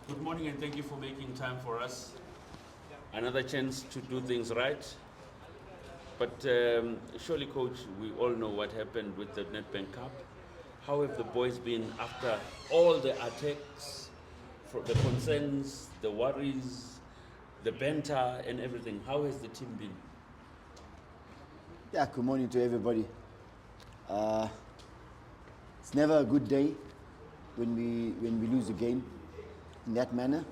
Good morning and thank you for making time for us. Another chance to do things right. But surely, Coach, we all know what happened with the Nedbank Cup. How have the boys been after all the attacks, the concerns, the worries, the banter and everything? How has the team been? Yeah, good morning to everybody. Uh, it's never a good day when we lose a game in that manner.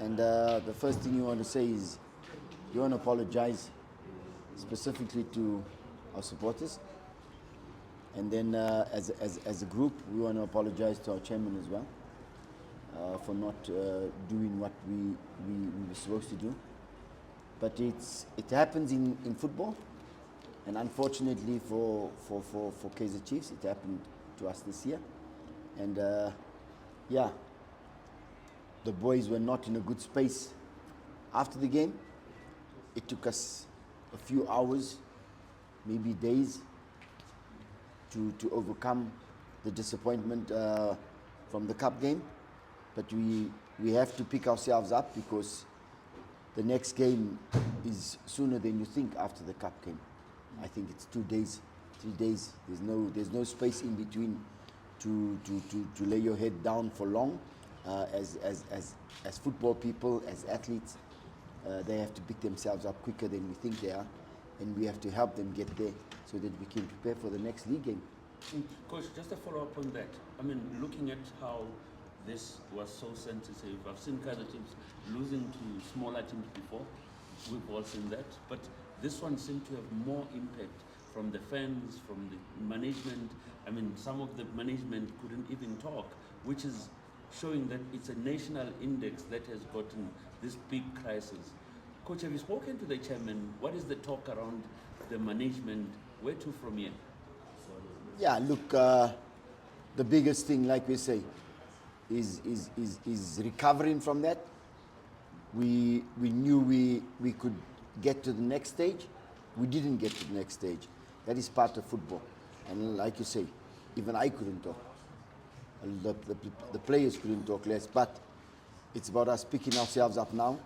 And the first thing you want to say is you want to apologize specifically to our supporters. And then as a group, we want to apologize to our chairman as well for not doing what we were supposed to do. But it happens in football. And unfortunately for Kaizer Chiefs, it happened to us this year. And yeah, the boys were not in a good space after the game. It took us a few hours, maybe days, to overcome the disappointment from the cup game. But we have to pick ourselves up because the next game is sooner than you think after the cup game. I think it's 2 days, 3 days. There's no space in between to lay your head down for long. As football people, as athletes, they have to pick themselves up quicker than we think they are, and we have to help them get there so that we can prepare for the next league game. Coach, just a follow up on that. I mean, looking at how this was so sensitive, I've seen Kaizer Chiefs losing to smaller teams before. We've all seen that. But this one seemed to have more impact from the fans, from the management. I mean, some of the management couldn't even talk, which is showing that it's a national index that has gotten this big crisis. Coach, have you spoken to the chairman? What is the talk around the management? Where to from here? Yeah, look, the biggest thing, like we say, is recovering from that. We knew we could get to the next stage. We didn't get to the next stage. That is part of football. And like you say, even I couldn't talk. The players couldn't talk less. But it's about us picking ourselves up now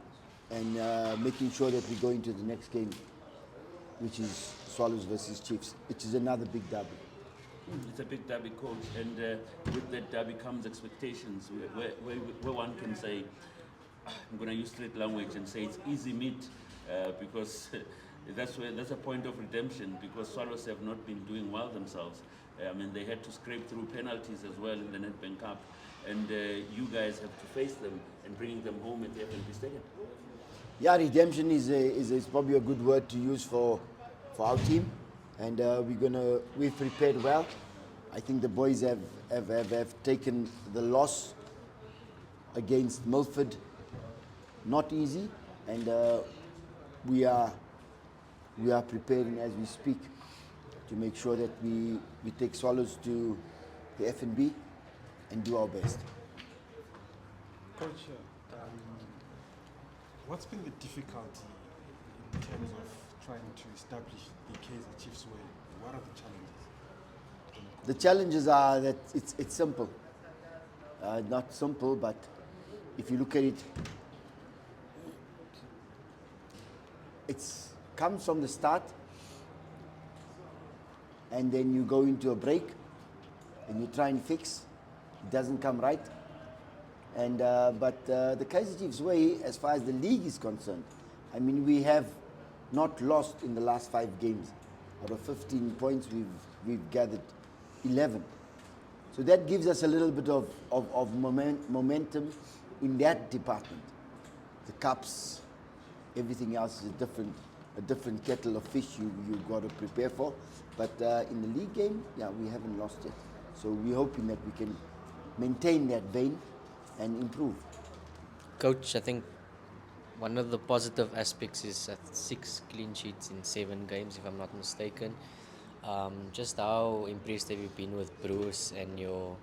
and making sure that we go into the next game, which is Swallows versus Chiefs, which is another big derby. It's a big derby, Coach, and with that derby comes expectations where one can say, I'm going to use street language and say it's easy meat because that's a point of redemption because Swallows have not been doing well themselves. I mean, they had to scrape through penalties as well in the Nedbank Cup, and you guys have to face them and bring them home at the FNB Stadium. Yeah, redemption is probably a good word to use for our team, and we've prepared well. I think the boys have taken the loss against Milford not easy, and we are preparing as we speak to make sure that we take Swallows to the FNB and do our best. Coach, what's been the difficulty in terms of trying to establish the Kaizer Chiefs way? What are the challenges? The challenges are that it's simple. Not simple, but if you look at it, it comes from the start, and then you go into a break, and you try and fix. It doesn't come right. And but the Kaizer Chiefs way, as far as the league is concerned, I mean, we have not lost in the last 5 games. Out of 15 points, we've gathered 11. So that gives us a little bit of momentum in that department. The cups, everything else is a different kettle of fish you've got to prepare for. But in the league game, yeah, we haven't lost it. So we're hoping that we can maintain that vein and improve. Coach, I think one of the positive aspects is 6 clean sheets in 7 games, if I'm not mistaken. Just how impressed have you been with Bruce and your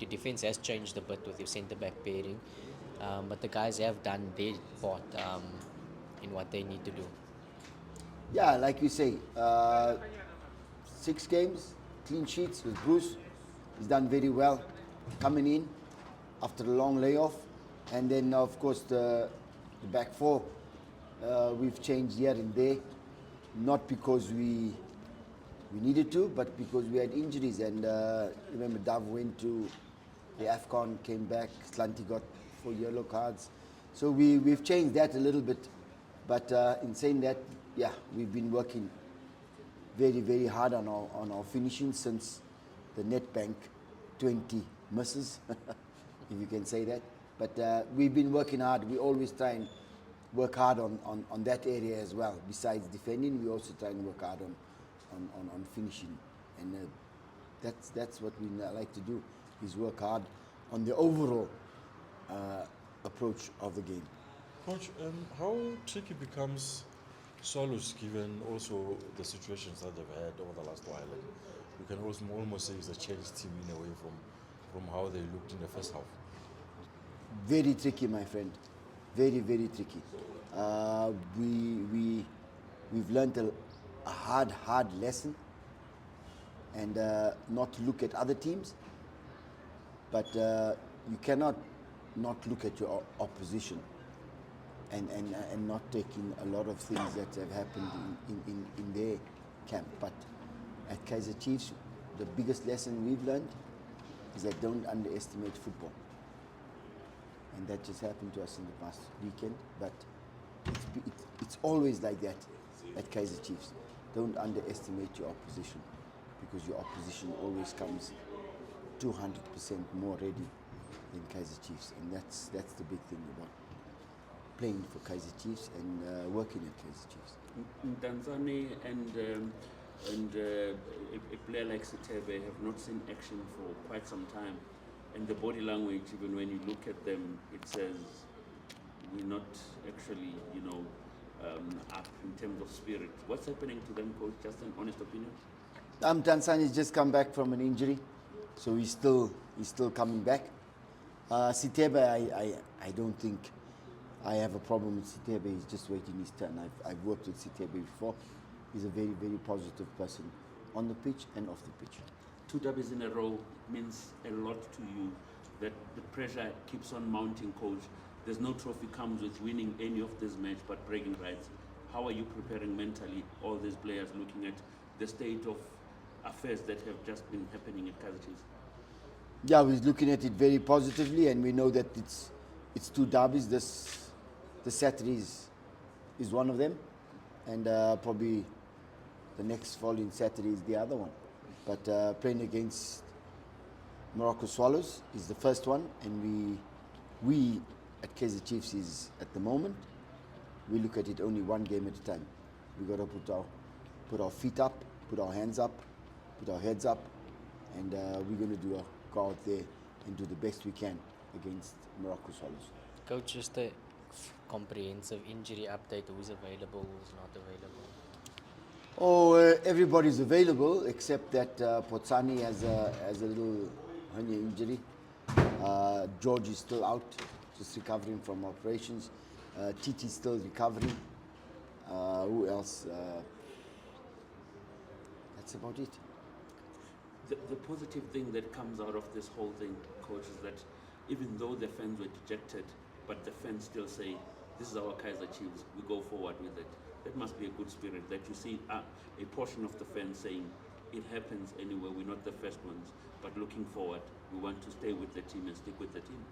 defense has changed a bit with your centre back pairing, but the guys have done their part in what they need to do. Yeah, like you say, 6 games, clean sheets with Bruce. He's done very well coming in after a long layoff. And then, of course, the back four, we've changed here and there, not because we needed to, but because we had injuries. And remember, Dav went to the AFCON, came back, Slanty got 4 yellow cards. So we've changed that a little bit. But in saying that, yeah, we've been working very, very hard on our finishing since the Netbank 20 misses, if you can say that. But we've been working hard. We always try and work hard on that area as well. Besides defending, we also try and work hard on finishing. And that's what we like to do, is work hard on the overall approach of the game. Coach, how tricky becomes Swallows given also the situations that they've had over the last while? And you can almost say it's a changed team in a way from how they looked in the first half. Very tricky, my friend. Very, very tricky. We've learned a hard lesson, and not to look at other teams, but you cannot not look at your opposition and not taking a lot of things that have happened in their camp. But at Kaizer Chiefs, the biggest lesson we've learned is that don't underestimate football. And that just happened to us in the past weekend, but it's always like that at Kaizer Chiefs. Don't underestimate your opposition, because your opposition always comes 200% more ready than Kaizer Chiefs, and that's the big thing about playing for Kaizer Chiefs and working at Kaizer Chiefs. Tanzania and a player like Sitebe have not seen action for quite some time, and the body language, even when you look at them, it says we're not actually, up in terms of spirit. What's happening to them, coach? Just an honest opinion. Tanzania's just come back from an injury, so he's still coming back. Sitebe, I don't think I have a problem with Sitebe. He's just waiting his turn. I've worked with Sitebe before. He's a very, very positive person on the pitch and off the pitch. 2 derbies in a row means a lot to you. That the pressure keeps on mounting, coach. There's no trophy comes with winning any of this match, but bragging rights. How are you preparing mentally all these players, looking at the state of affairs that have just been happening at Kaizer Chiefs? Yeah, we're looking at it very positively, and we know that it's 2 derbies. The Saturday is one of them, and probably the next following Saturday is the other one. But playing against Moroka Swallows is the first one, and we at Kaizer Chiefs is, at the moment, we look at it only one game at a time. We got to put our feet up, put our hands up, put our heads up, and we're going to go out there and do the best we can against Moroka Swallows. Coach, just a comprehensive injury update. Who's available, who's not available? Oh, everybody's available except that Potsani has a little hernia injury. George is still out, just recovering from operations. Titi's still recovering. Who else? That's about it. The positive thing that comes out of this whole thing, coach, is that even though the fans were dejected, but the fans still say, this is our Kaizer Chiefs, we go forward with it. That must be a good spirit, that you see a portion of the fans saying, it happens anyway, we're not the first ones, but looking forward, we want to stay with the team and stick with the team.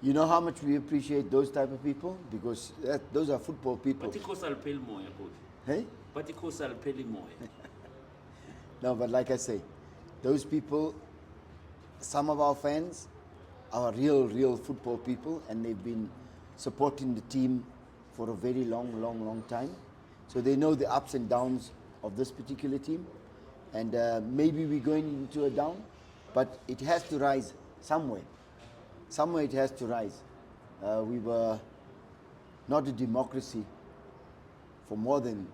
You know how much we appreciate those type of people? Because those are football people. Coach. Hey? No, but like I say, those people, some of our fans are real football people, and they've been supporting the team for a very long time. So they know the ups and downs of this particular team. And maybe we're going into a down, but it has to rise somewhere. Somewhere it has to rise. We were not a democracy for more than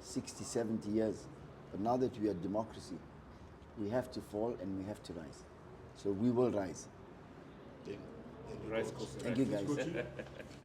60, 70 years. But now that we are democracy, we have to fall and we have to rise. So we will rise. Rise, Thank you, guys.